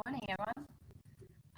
Morning, everyone.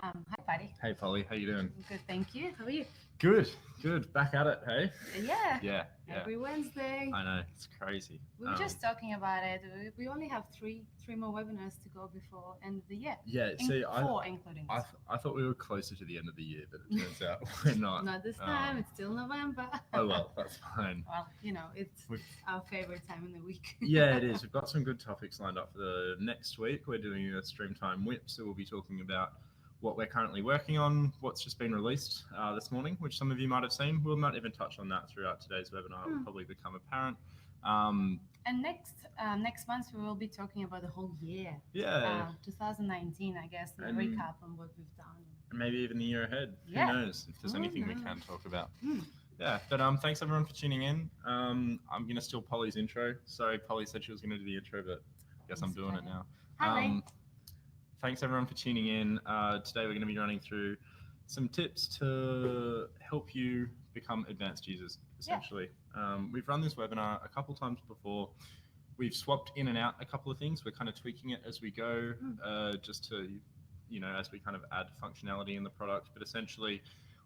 Hi, Patty. Hey Polly, how you doing? Good, thank you. How are you? Good, good. Back at it, hey? Yeah. Yeah. Every Wednesday. I know, it's crazy. We were just talking about it. We only have three more webinars to go before end of the year. Yeah, see, Four, including this. I thought we were closer to the end of the year, but it turns out we're not. Not this time. It's still November. Oh well, that's fine. Well, it's our favorite time in the week. Yeah, it is. We've got some good topics lined up for the next week. We're doing a Streamtime whip, so we'll be talking about what we're currently working on, what's just been released this morning, which some of you might have seen. We might even touch on that throughout today's webinar. It will probably become apparent. And next month we will be talking about the whole year. Yeah. 2019, I guess, and recap on what we've done. And maybe even the year ahead. Yeah. Who knows if there's anything we can talk about. Mm. Yeah, but thanks everyone for tuning in. I'm going to steal Polly's intro. Sorry, Polly said she was going to do the intro, but I guess I'm doing it now. Hi. Thanks everyone for tuning in. Today we're going to be running through some tips to help you become advanced users, essentially. We've run this webinar a couple times before. We've swapped in and out a couple of things. We're kind of tweaking it as we go, just to, as we kind of add functionality in the product. But essentially,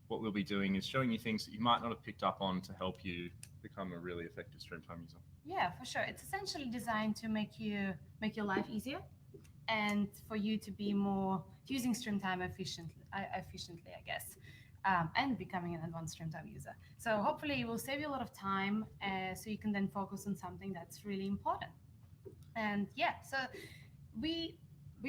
what we'll be doing is showing you things that you might not have picked up on to help you become a really effective Streamtime user. Yeah, for sure. It's essentially designed to make your life easier and for you to be more using Streamtime efficiently, I guess, and becoming an advanced Streamtime user. So hopefully it will save you a lot of time, so you can then focus on something that's really important. And yeah, so we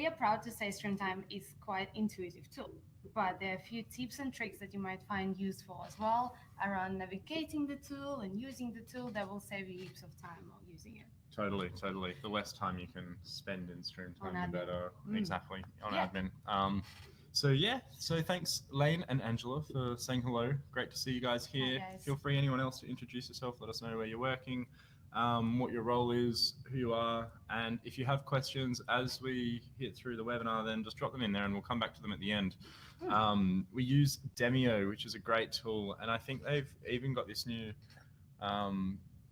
are proud to say Streamtime is quite intuitive tool, but there are a few tips and tricks that you might find useful as well around navigating the tool and using the tool that will save you heaps of time while using it. Totally. The less time you can spend in Streamtime, the better. Exactly, on admin. So thanks Lane and Angela for saying hello. Great to see you guys here. Hi, guys. Feel free, anyone else, to introduce yourself. Let us know where you're working, what your role is, who you are, and if you have questions as we hit through the webinar, then just drop them in there and we'll come back to them at the end. We use Demio, which is a great tool, and I think they've even got this new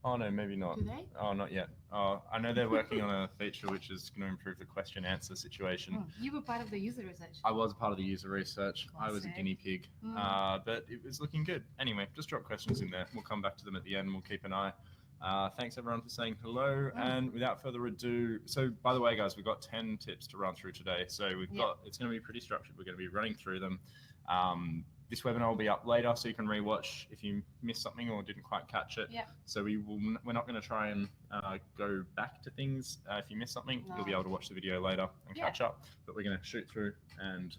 oh no, maybe not. Do they? Oh, not yet. Oh, I know they're working on a feature which is going to improve the question answer situation. You were part of the user research. I was part of the user research. Classic. I was a guinea pig, but it was looking good. Anyway, just drop questions in there. We'll come back to them at the end. We'll keep an eye. Thanks everyone for saying hello. And without further ado, so by the way, guys, we've got 10 tips to run through today. So it's going to be pretty structured. We're going to be running through them. This webinar will be up later, so you can rewatch if you missed something or didn't quite catch it. Yeah. So we're not going to try and go back to things. If you missed something, you'll be able to watch the video later and catch up. But we're going to shoot through and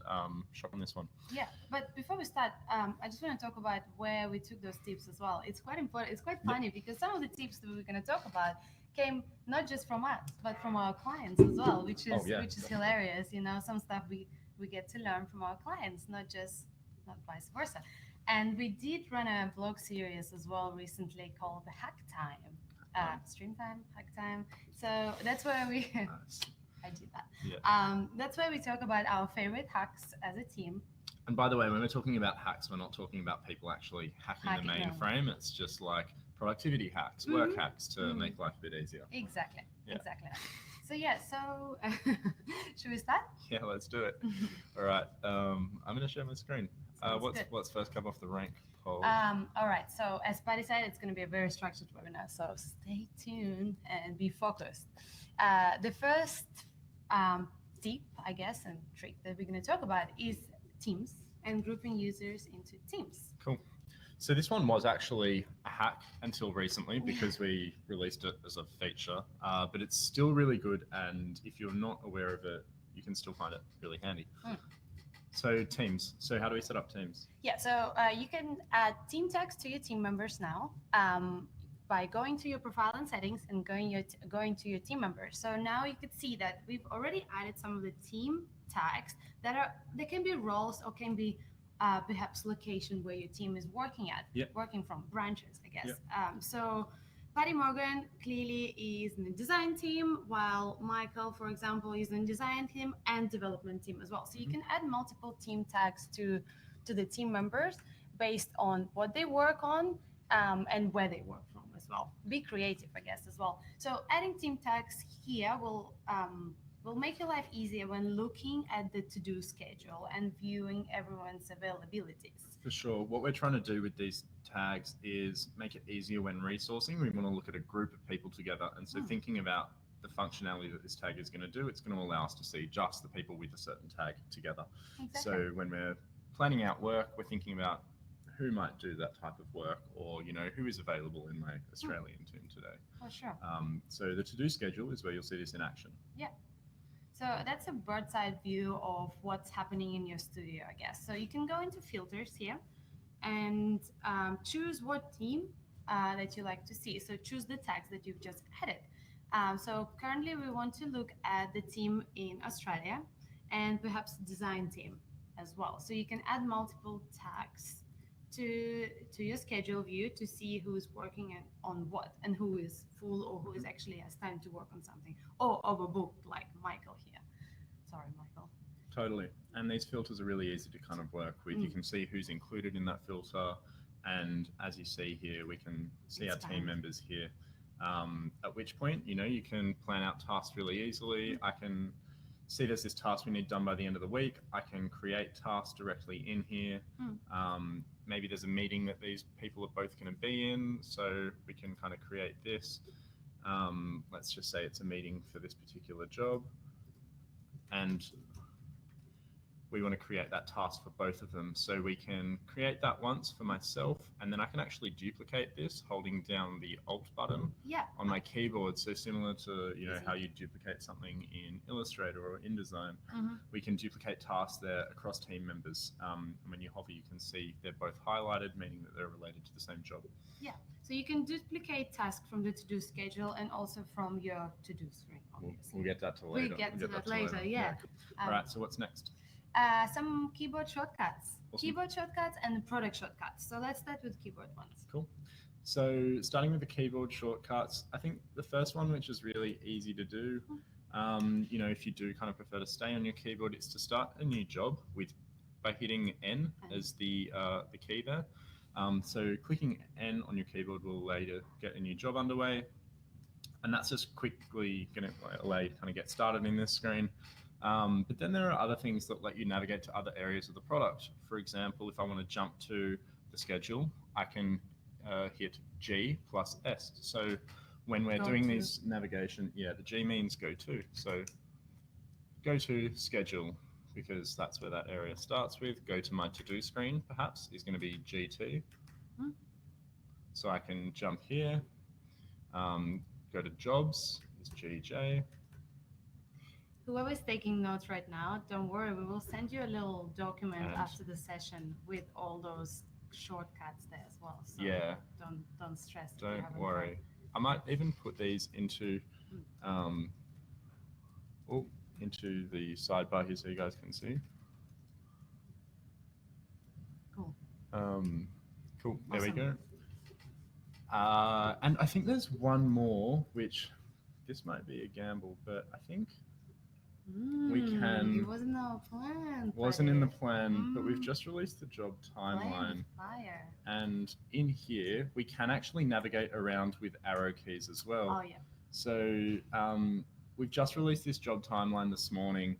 shop on this one. Yeah, but before we start, I just want to talk about where we took those tips as well. It's quite important. It's quite funny because some of the tips that we're going to talk about came not just from us, but from our clients as well, which is hilarious. Some stuff we get to learn from our clients, not vice versa. And we did run a blog series as well recently called the Hack Time, Streamtime, Hack Time. So that's where we, I did that. Yeah. That's where we talk about our favorite hacks as a team. And by the way, when we're talking about hacks, we're not talking about people actually hacking the mainframe. It's just like productivity hacks, work hacks to make life a bit easier. Exactly. So should we start? Yeah, let's do it. All right, I'm going to share my screen. What's first come off the rank poll? All right, so as Patty said, it's going to be a very structured webinar, so stay tuned and be focused. The first tip, I guess, and trick that we're going to talk about is teams and grouping users into teams. Cool. So this one was actually a hack until recently because we released it as a feature, but it's still really good, and if you're not aware of it, you can still find it really handy. So teams. So how do we set up teams? Yeah, so you can add team tags to your team members now by going to your profile and settings and going to your team members. So now you could see that we've already added some of the team tags they can be roles or can be perhaps location where your team is working at, working from branches, I guess. So Patty Morgan clearly is in the design team, while Michael, for example, is in the design team and development team as well. So you can add multiple team tags to the team members based on what they work on and where they work from as well. Be creative, I guess, as well. So adding team tags here will will make your life easier when looking at the to-do schedule and viewing everyone's availabilities. For sure. What we're trying to do with these tags is make it easier when resourcing. We want to look at a group of people together. And so thinking about the functionality that this tag is going to do, it's going to allow us to see just the people with a certain tag together. Exactly. So when we're planning out work, we're thinking about who might do that type of work, or who is available in my Australian team today. For sure. So the to-do schedule is where you'll see this in action. Yeah. So that's a bird's eye view of what's happening in your studio, I guess. So you can go into filters here and choose what team that you like to see. So choose the tags that you've just added. So currently we want to look at the team in Australia and perhaps design team as well. So you can add multiple tags to your schedule view to see who's working on what and who is full or who is actually has time to work on something or overbooked, like Michael here. Sorry, Michael. Totally. And these filters are really easy to kind of work with. You can see who's included in that filter. And as you see here, we can see our team members here. At which point, you can plan out tasks really easily. I can see there's this task we need done by the end of the week. I can create tasks directly in here. Maybe there's a meeting that these people are both going to be in, so we can kind of create this. Let's just say it's a meeting for this particular job. And we want to create that task for both of them. So we can create that once for myself, and then I can actually duplicate this holding down the Alt button on my keyboard. So similar to how you duplicate something in Illustrator or InDesign, we can duplicate tasks there across team members. And when you hover, you can see they're both highlighted, meaning that they're related to the same job. Yeah, so you can duplicate tasks from the to-do schedule and also from your to-do screen, obviously. We'll get that to later. We'll get to that later, yeah. All right, so what's next? Some keyboard shortcuts. Awesome. Keyboard shortcuts and product shortcuts. So let's start with keyboard ones. Cool. So starting with the keyboard shortcuts, I think the first one, which is really easy to do, if you do kind of prefer to stay on your keyboard, is to start a new job by hitting N as the key there. So clicking N on your keyboard will allow you to get a new job underway. And that's just quickly going to allow you to kind of get started in this screen. But then there are other things that let you navigate to other areas of the product. For example, if I want to jump to the schedule, I can hit G plus S. So when we're doing these navigation, the G means go to. So go to schedule, because that's where that area starts with. Go to my to-do screen, perhaps, is going to be G2. So I can jump here, go to jobs, is GJ. Whoever's taking notes right now, don't worry, we will send you a little document after the session with all those shortcuts there as well. So don't stress. Don't worry. I might even put these into into the sidebar here so you guys can see. Cool. Cool. There we go. And I think there's one more, which this might be a gamble, but I think we can. It wasn't our plan. Wasn't in the plan, but we've just released the job timeline. And in here, we can actually navigate around with arrow keys as well. Oh, yeah. So we've just released this job timeline this morning,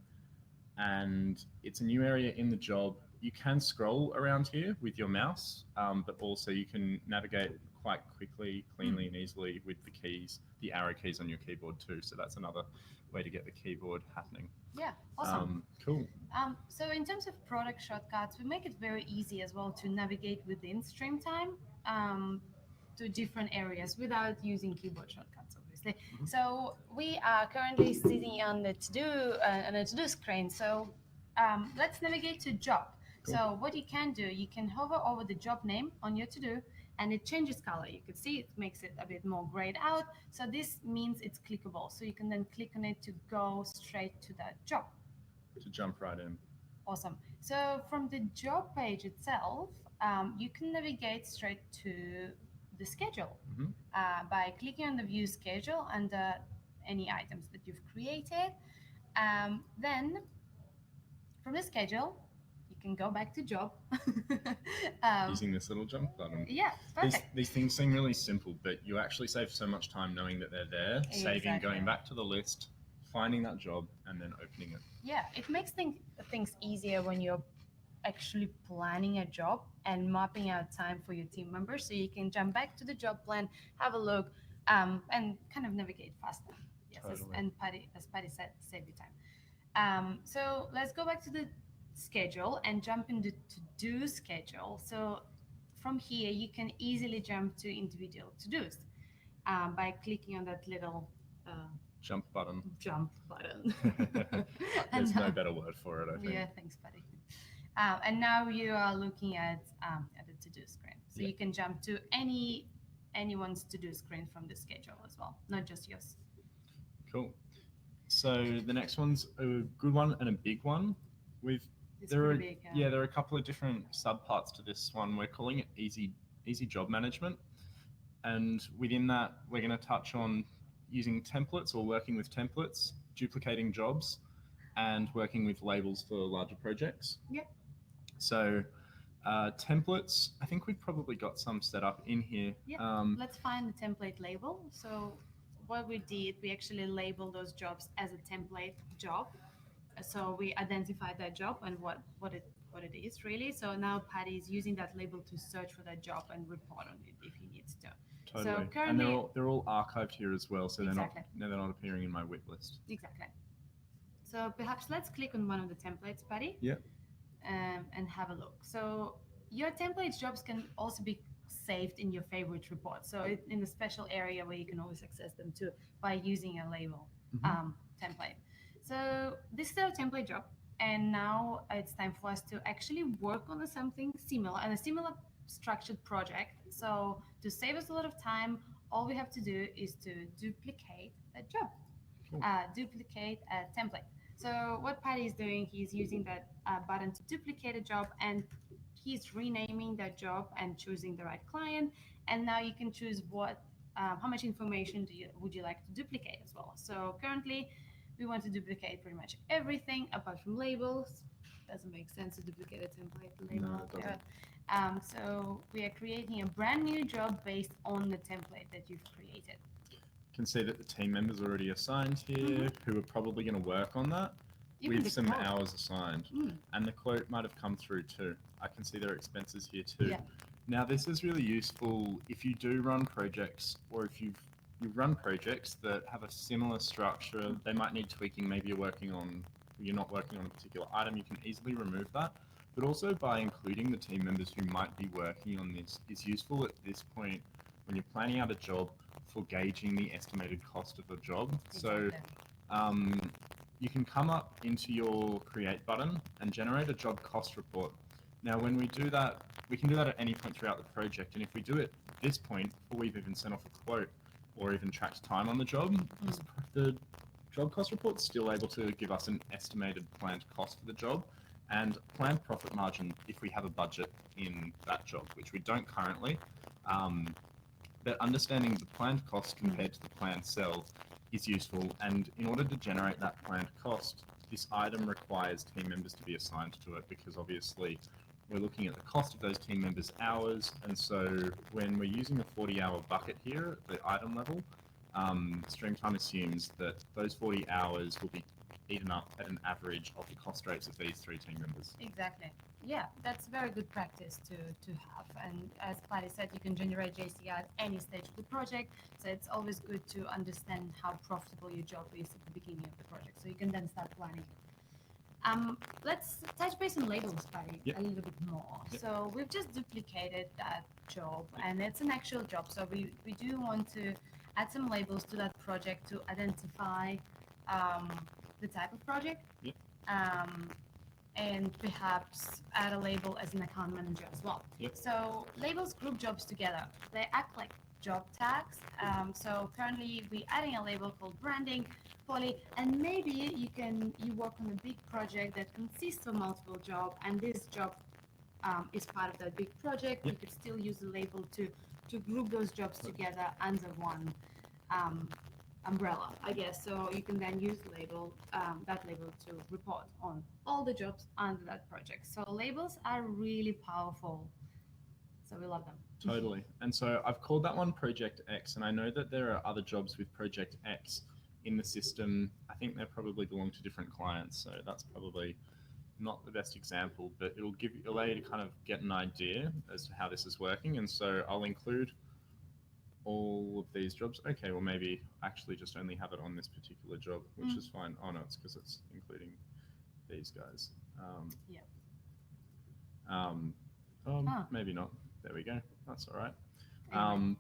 and it's a new area in the job. You can scroll around here with your mouse, but also you can navigate quite quickly, cleanly, and easily with the keys, the arrow keys on your keyboard too. So that's another way to get the keyboard happening. Yeah, awesome. Cool. So in terms of product shortcuts, we make it very easy as well to navigate within Streamtime to different areas without using keyboard shortcuts, obviously. So we are currently sitting on the to-do screen. So let's navigate to job. Cool. So what you can do, you can hover over the job name on your to-do, and it changes color. You can see it makes it a bit more grayed out. So this means it's clickable. So you can then click on it to go straight to that job. To jump right in. Awesome. So from the job page itself, you can navigate straight to the schedule by clicking on the view schedule under any items that you've created. Then from the schedule, can go back to job. Using this little jump button. Yeah, perfect. These things seem really simple, but you actually save so much time knowing that they're there, saving going back to the list finding that job and then opening it. Yeah, it makes things easier when you're actually planning a job and mapping out time for your team members, so you can jump back to the job plan, have a look, and kind of navigate faster. Yes, Totally. and as Patty said, save your time. So let's go back to the schedule and jump into to-do schedule. So from here, you can easily jump to individual to-dos by clicking on that little Jump button. jump button. There's And no now- better word for it, I think. Yeah, thanks, buddy. And now you are looking at the to-do screen, so Yeah. you can jump to anyone's to-do screen from the schedule as well, not just yours. Cool. So the next one's a good one and a big one. It's There are pretty big. yeah, there are a couple of different subparts to this one. We're calling it easy job management, and within that, we're going to touch on using templates or working with templates, duplicating jobs, and working with labels for larger projects. Yep. So templates, I think we've probably got some set up in here. Yep. Let's find the template label. So what we did, we actually labeled those jobs as a template job. So we identified that job and what it is really. So now Patty is using that label to search for that job and report on it if he needs to. Totally. So And currently, they're all archived here as well, so Exactly. they're not appearing in my whip list. exactly. So perhaps let's click on one of the templates, Patty. Yep. And have a look. So your template jobs can also be saved in your favorite report. So in a special area where you can always access them too by using a label template. So this is our template job, and now it's time for us to actually work on something similar and a similar structured project. So to save us a lot of time, all we have to do is to duplicate that job, Cool. duplicate a template. So what Patty is doing, he's using that button to duplicate a job, and he's renaming that job and choosing the right client. And now you can choose how much information would you like to duplicate as well. So currently, we want to duplicate pretty much everything apart from labels. Doesn't make sense to duplicate a template label. No, it doesn't. So we are creating a brand new job based on the template that you've created. Can see that the team members are already assigned here, who are probably going to work on that Even with the some quote. hours assigned. Mm. And the quote might have come through too. I can see their expenses here too. Yeah. Now this is really useful if you do run projects, or if you run projects that have a similar structure. They might need tweaking. Maybe you're not working on a particular item. You can easily remove that. But also by including the team members who might be working on this is useful at this point when you're planning out a job for gauging the estimated cost of the job. So you can come up into your create button and generate a job cost report. Now, when we do that, we can do that at any point throughout the project. And if we do it at this point, before we've even sent off a quote or even tracked time on the job, the job cost report's still able to give us an estimated planned cost for the job and planned profit margin if we have a budget in that job, which we don't currently. But understanding the planned cost compared to the planned sell is useful. And in order to generate that planned cost, this item requires team members to be assigned to it, because obviously we're looking at the cost of those team members' hours. And so when we're using a 40-hour bucket here at the item level, Streamtime assumes that those 40 hours will be eaten up at an average of the cost rates of these 3 team members. Exactly. Yeah, that's very good practice to have. And as Patty said, you can generate JCI at any stage of the project. So it's always good to understand how profitable your job is at the beginning of the project, so you can then start planning. Let's touch base on labels, Patty, Yep. a little bit more. Yep. So we've just duplicated that job, and it's an actual job. So we do want to add some labels to that project to identify the type of project. Yep. And perhaps add a label as an account manager as well. Yep. So labels group jobs together. They act like job tags. So currently we're adding a label called branding, Polly, and maybe you work on a big project that consists of multiple jobs, and this job is part of that big project. Yep. You could still use the label to group those jobs together under one umbrella, I guess. So you can then use that label to report on all the jobs under that project. So labels are really powerful. So we love them. Totally. And so I've called that one Project X, and I know that there are other jobs with Project X. in the system. I think they probably belong to different clients, so that's probably not the best example, but it'll allow you to kind of get an idea as to how this is working. And so I'll include all of these jobs. Okay, well maybe actually just only have it on this particular job, which is fine. Oh no, it's because it's including these guys. Maybe not. There we go. That's all right.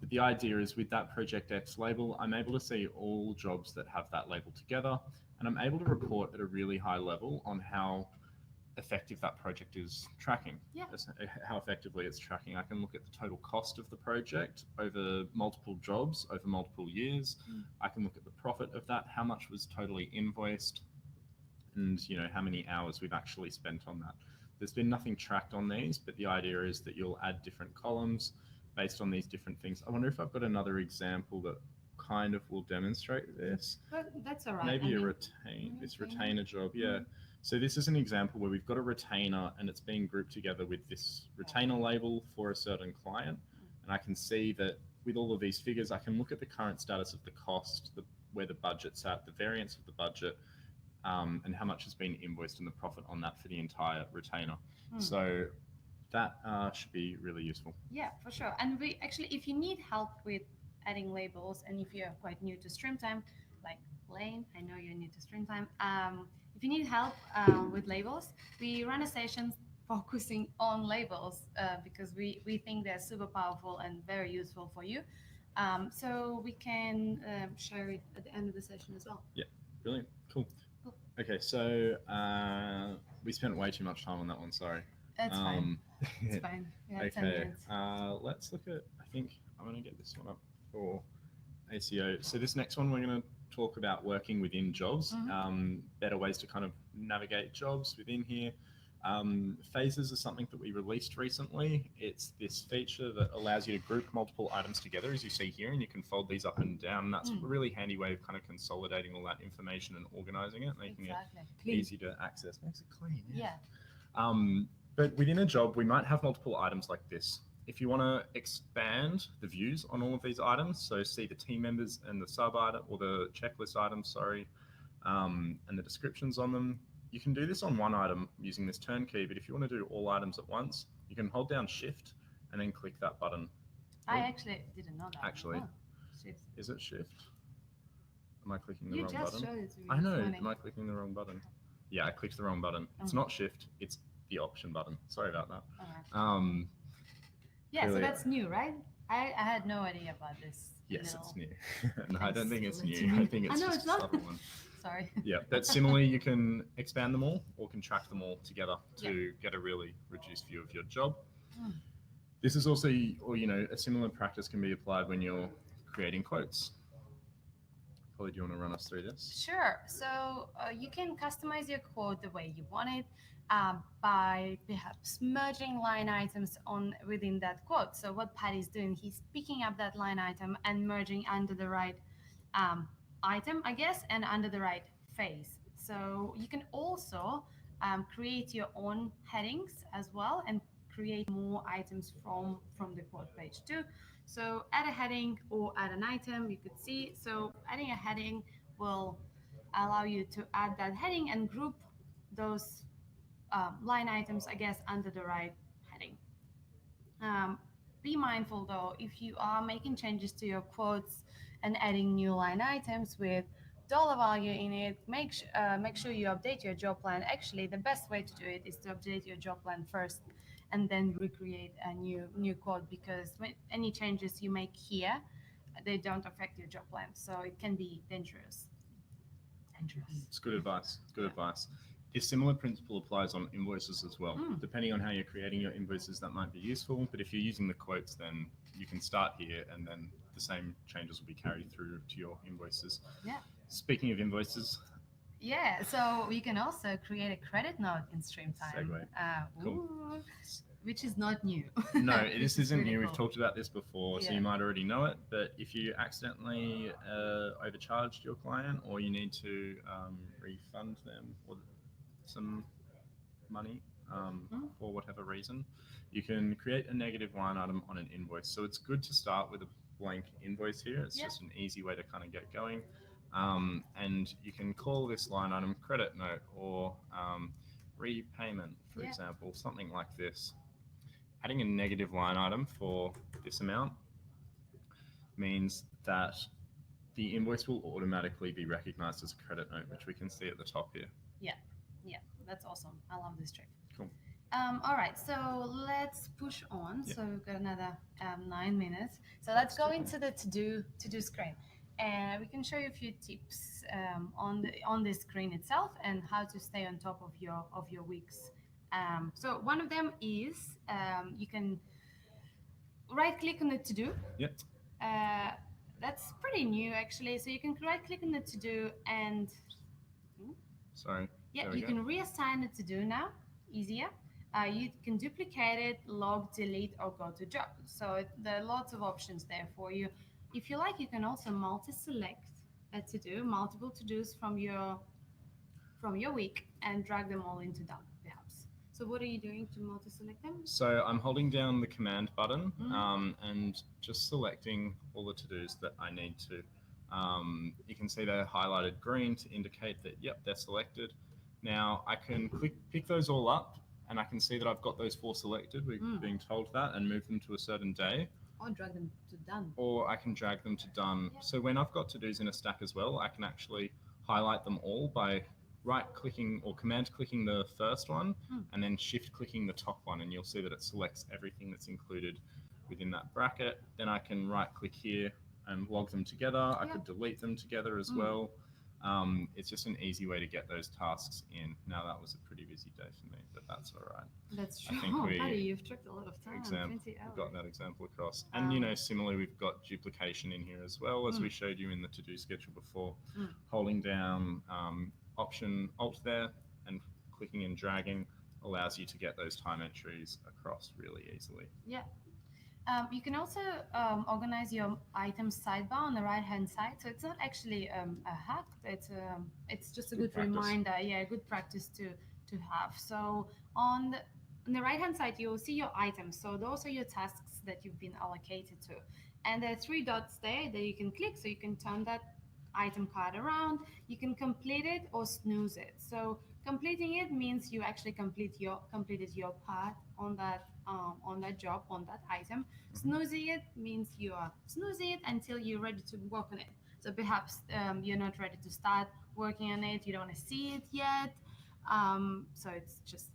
But the idea is with that Project X label, I'm able to see all jobs that have that label together, and I'm able to report at a really high level on how effective that project is tracking. How effectively it's tracking. I can look at the total cost of the project over multiple jobs, over multiple years. I can look at the profit of that, how much was totally invoiced, and how many hours we've actually spent on that. There's been nothing tracked on these, but the idea is that you'll add different columns based on these different things. I wonder if I've got another example that kind of will demonstrate this. But that's all right. Maybe this retainer job. Yeah. So this is an example where we've got a retainer and it's being grouped together with this retainer label for a certain client. And I can see that with all of these figures, I can look at the current status of the cost, where the budget's at, the variance of the budget, and how much has been invoiced and the profit on that for the entire retainer. So that should be really useful. Yeah, for sure. And we actually, if you need help with adding labels, and if you're quite new to Streamtime, like Lane, I know you're new to Streamtime. If you need help with labels, we run a session focusing on labels because we think they're super powerful and very useful for you. So we can share it at the end of the session as well. Yeah, brilliant. Cool. Okay, so we spent way too much time on that one, sorry. That's fine. It's fine. Yeah, 10 okay, minutes. let's look at, I think I'm going to get this one up for ACO. So this next one, we're going to talk about working within jobs, better ways to kind of navigate jobs within here. Phases is something that we released recently. It's this feature that allows you to group multiple items together, as you see here, and you can fold these up and down. That's a really handy way of kind of consolidating all that information and organizing it, making it easy to access. Makes it clean. Yeah. But within a job, we might have multiple items like this. If you want to expand the views on all of these items, so see the team members and the sub item, or the checklist items, sorry, and the descriptions on them, you can do this on one item using this turn key, but if you want to do all items at once, you can hold down Shift and then click that button. I actually didn't know that. Actually, Shift. Is it Shift? Am I clicking the You wrong just button? showed it to me. I know, Funny. am I clicking the wrong button? Yeah, I clicked the wrong button. It's not Shift, it's the Option button. Sorry about that. Okay. Yeah, so that's new, right? I had no idea about this. Yes, it's new. No, I don't think it's new. I think it's just a subtle one. Sorry. Yeah, but similarly, you can expand them all or contract them all together to get a really reduced view of your job. This is also, or a similar practice can be applied when you're creating quotes. Polly, do you want to run us through this? Sure. So you can customize your quote the way you want it by perhaps merging line items within that quote. So what Patty's doing, he's picking up that line item and merging under the right item, I guess, and under the right phase. So you can also create your own headings as well and create more items from the quote page too. So add a heading or add an item, you could see. So adding a heading will allow you to add that heading and group those line items, I guess, under the right heading. Be mindful though, if you are making changes to your quotes and adding new line items with dollar value in it, make sure you update your job plan. Actually, the best way to do it is to update your job plan first and then recreate a new quote, because when any changes you make here, they don't affect your job plan, so it can be dangerous. It's good advice. It's good advice. A similar principle applies on invoices as well. Depending on how you're creating your invoices, that might be useful, but if you're using the quotes, then you can start here and then the same changes will be carried through to your invoices. Yeah. Speaking of invoices. Yeah, so we can also create a credit note in Streamtime. Segue. Cool. Which is not new. No, this isn't really new. cool. We've talked about this before, so you might already know it. But if you accidentally overcharged your client, or you need to refund them or some money for whatever reason, you can create a negative line item on an invoice. So it's good to start with a blank invoice here. It's just an easy way to kind of get going. And you can call this line item credit note or repayment, for Yeah. example, something like this. Adding a negative line item for this amount means that the invoice will automatically be recognized as a credit note, which we can see at the top here. Yeah, that's awesome. I love this trick. Cool. All right, so let's push on. Yeah. So we've got another 9 minutes. So let's go Absolutely. into the to do screen, and we can show you a few tips on the screen itself and how to stay on top of your weeks. So one of them is you can right click on the to do. Yep. That's pretty new actually. So you can right click on the to do and Sorry. yeah, There we you go. can reassign it to do now, easier. You can duplicate it, log, delete, or go to job. So there are lots of options there for you. If you like, you can also multi-select a to-do, multiple to-dos from your week, and drag them all into done, perhaps. So what are you doing to multi-select them? So I'm holding down the command button Mhm. and just selecting all the to-dos that I need to. You can see they're highlighted green to indicate that, yep, they're selected. Now I can pick those all up and I can see that I've got those 4 selected. We're being told that, and move them to a certain day. Or drag them to done. Or I can drag them to done. Yeah. So when I've got to-dos in a stack as well, I can actually highlight them all by right-clicking or command-clicking the first one and then shift-clicking the top one, and you'll see that it selects everything that's included within that bracket. Then I can right-click here and log them together. I could delete them together as well. It's just an easy way to get those tasks in. Now that was a pretty busy day for me, but that's all right. That's true. I think Buddy, you've took a lot of time. 20 we've hours. got that example across. And similarly, we've got duplication in here as well, as we showed you in the to-do schedule before. Holding down Option Alt there and clicking and dragging allows you to get those time entries across really easily. Yeah. You can also organize your items sidebar on the right-hand side. So it's not actually a hack. It's just a good practice. reminder. Yeah, good practice to have. So on the right-hand side, you'll see your items. So those are your tasks that you've been allocated to, and there are 3 dots there that you can click. So you can turn that item card around. You can complete it or snooze it. So completing it means you actually completed your part on that job, on that item. Snoozing it means you are snoozing it until you're ready to work on it. So perhaps you're not ready to start working on it. You don't want to see it yet. So it's just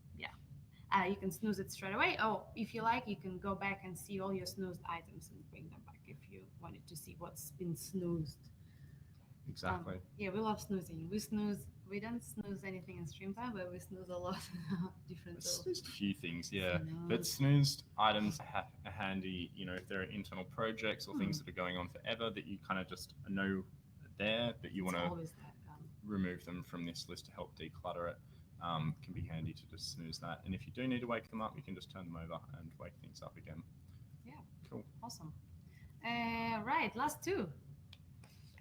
you can snooze it straight away. Oh, if you like, you can go back and see all your snoozed items and bring them back if you wanted to see what's been snoozed. Exactly. Yeah, we love snoozing. We don't snooze anything in Streamtime, but we snooze a lot different tools. Snoozed a few things, yeah. Snooze. But snoozed items are handy, if there are internal projects or things that are going on forever that you kind of just know there, but you want to Always that. remove them from this list to help declutter it. Can be handy to just snooze that. And if you do need to wake them up, you can just turn them over and wake things up again. Yeah. Cool. Awesome. Right, last 2.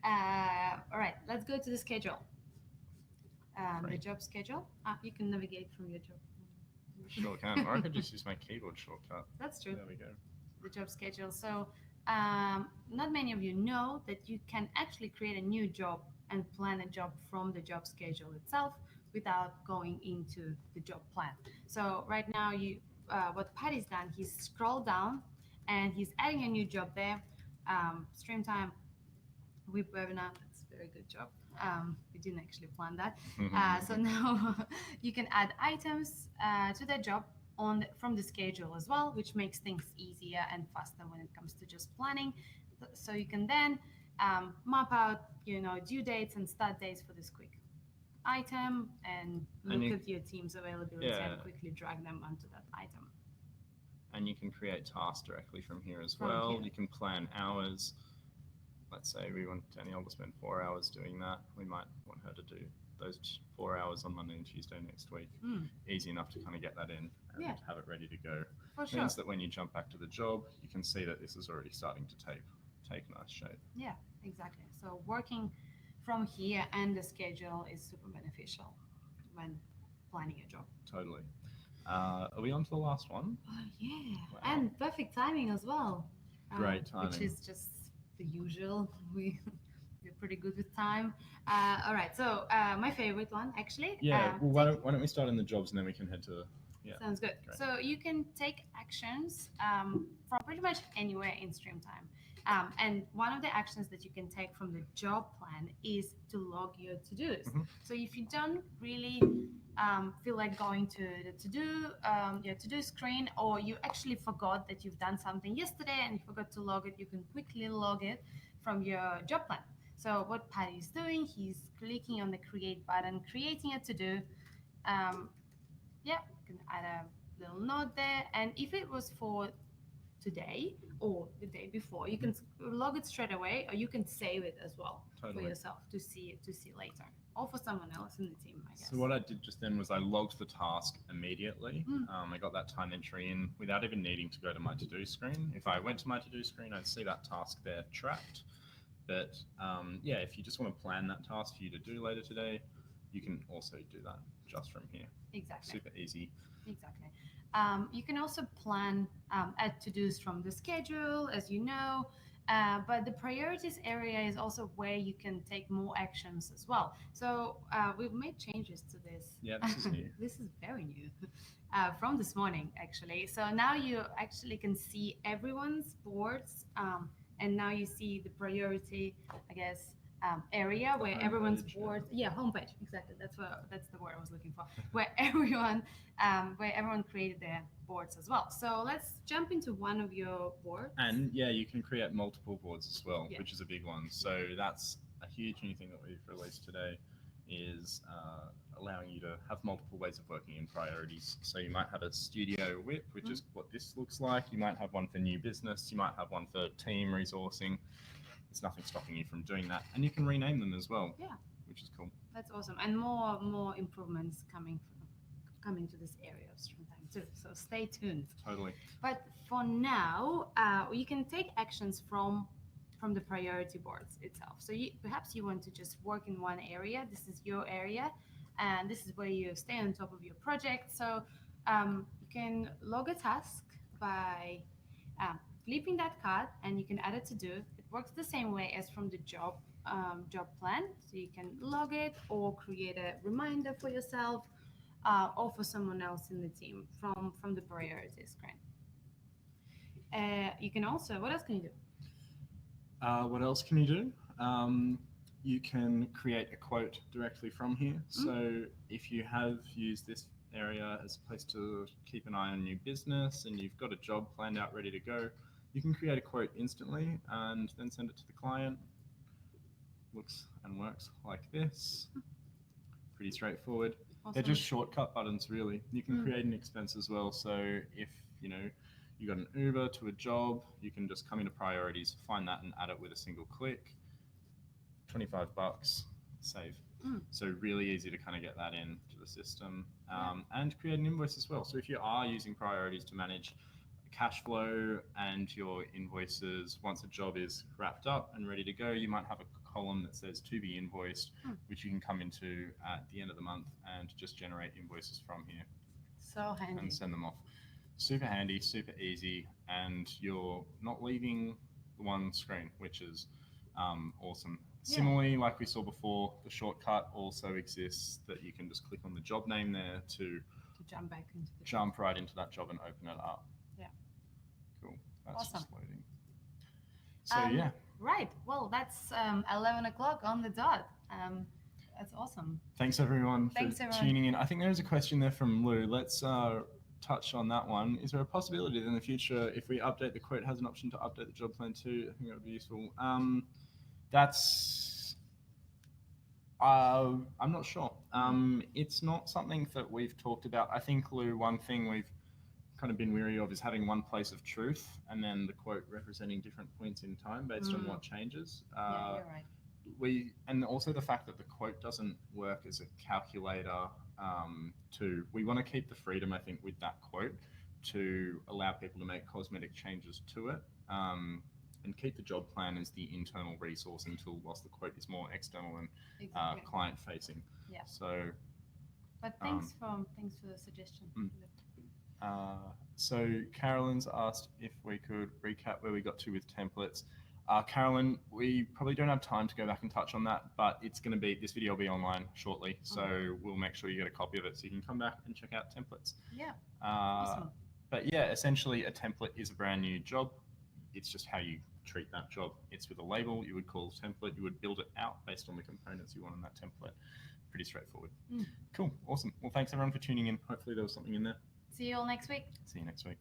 All right, let's go to the schedule. The Great. job schedule. You can navigate from your job. Sure can. Or I could just use my keyboard shortcut. That's true. There we go. The job schedule. So not many of you know that you can actually create a new job and plan a job from the job schedule itself without going into the job plan. So right now, what Patty's done, he's scrolled down and he's adding a new job there. Streamtime Web webinar. That's a very good job. We didn't actually plan that. So now you can add items to that job from the schedule as well, which makes things easier and faster when it comes to just planning. So you can then map out, due dates and start dates for this quick item and look at your team's availability and quickly drag them onto that item. And you can create tasks directly from here as well. Here. You can plan hours. Let's say we want Danielle to spend 4 hours doing that. We might want her to do those 4 hours on Monday and Tuesday next week. Easy enough to kind of get that in and have it ready to go. For sure. Means that when you jump back to the job, you can see that this is already starting to take nice shape. Yeah, exactly. So working from here and the schedule is super beneficial when planning a job. Totally. Are we on to the last one? Oh, yeah. Wow. And perfect timing as well. Great timing. Which is just the usual. We pretty good with time. All right, so my favorite one actually. Yeah. Well, why don't we start in the jobs and then we can head to yeah. Sounds good. Great. So you can take actions from pretty much anywhere in Streamtime. And one of the actions that you can take from the job plan is to log your to-dos. So if you don't really feel like going to the your to-do screen, or you actually forgot that you've done something yesterday and you forgot to log it, you can quickly log it from your job plan. So what Patty is doing, he's clicking on the create button, creating a to-do. Yeah, you can add a little note there. And if it was for today or the day before, you can log it straight away, or you can save it as well for yourself to see later, or for someone else in the team, I guess. So what I did just then was I logged the task immediately. I got that time entry in without even needing to go to my to-do screen. If I went to my to-do screen, I'd see that task there tracked. But yeah, if you just want to plan that task for you to do later today, you can also do that just from here. Exactly. Super easy. Exactly. You can also plan add to-dos from the schedule, as you know, but the priorities area is also where you can take more actions as well. So we've made changes to this. Yeah, this is new. This is very new. From this morning, actually. So now you actually can see everyone's boards, and now you see the priority, I guess, area where everyone's board, homepage, exactly. That's the word I was looking for. Where everyone created their boards as well. So let's jump into one of your boards. And yeah, you can create multiple boards as well, which is a big one. So that's a huge new thing that we've released today, is allowing you to have multiple ways of working in priorities. So you might have a studio whip, which is what this looks like. You might have one for new business. You might have one for team resourcing. There's nothing stopping you from doing that, and you can rename them as well. Yeah, which is cool. That's awesome, and more improvements coming to this area of Streamtime too. So stay tuned. Totally. But for now, you can take actions from the priority boards itself. So perhaps you want to just work in one area. This is your area, and this is where you stay on top of your project. So you can log a task by flipping that card, and you can add it to do. It works the same way as from the job plan. So you can log it or create a reminder for yourself or for someone else in the team from the priority screen. You can also, what else can you do? What else can you do? You can create a quote directly from here. So if you have used this area as a place to keep an eye on new business and you've got a job planned out ready to go, you can create a quote instantly and then send it to the client. Looks and works like this. Pretty straightforward. Awesome. They're just shortcut buttons, really. You can create an expense as well. So if you got an Uber to a job, you can just come into priorities, find that and add it with a single click. $25, save. So really easy to kind of get that into the system and create an invoice as well. So if you are using priorities to manage cash flow and your invoices, once a job is wrapped up and ready to go, you might have a column that says to be invoiced, which you can come into at the end of the month and just generate invoices from here. So handy. And send them off. Super handy, super easy, and you're not leaving the one screen, which is awesome. Similarly, like we saw before, the shortcut also exists that you can just click on the job name there to jump right into that job and open it up. Yeah. Cool. That's awesome. Just loading. So yeah. Right. Well, that's 11 o'clock on the dot. That's awesome. Thanks everyone for tuning in. I think there's a question there from Lou. Let's touch on that one. Is there a possibility that in the future, if we update the quote, has an option to update the job plan too? I think that would be useful. I'm not sure. It's not something that we've talked about. I think, Lou, one thing we've kind of been weary of is having one place of truth and then the quote representing different points in time based on what changes. Yeah, you're right. And also the fact that the quote doesn't work as a calculator we want to keep the freedom, I think, with that quote to allow people to make cosmetic changes to it and keep the job plan as the internal resourcing tool whilst the quote is more external and client facing. Yeah. So, but thanks for the suggestion. So Carolyn's asked if we could recap where we got to with templates. Carolyn, we probably don't have time to go back and touch on that, but this video will be online shortly. So we'll make sure you get a copy of it so you can come back and check out templates. Yeah. Awesome. But yeah, essentially a template is a brand new job. It's just how you treat that job. It's with a label. You would call it a template. You would build it out based on the components you want in that template. Pretty straightforward. Cool. Awesome. Well, thanks everyone for tuning in. Hopefully there was something in there. See you all next week. See you next week.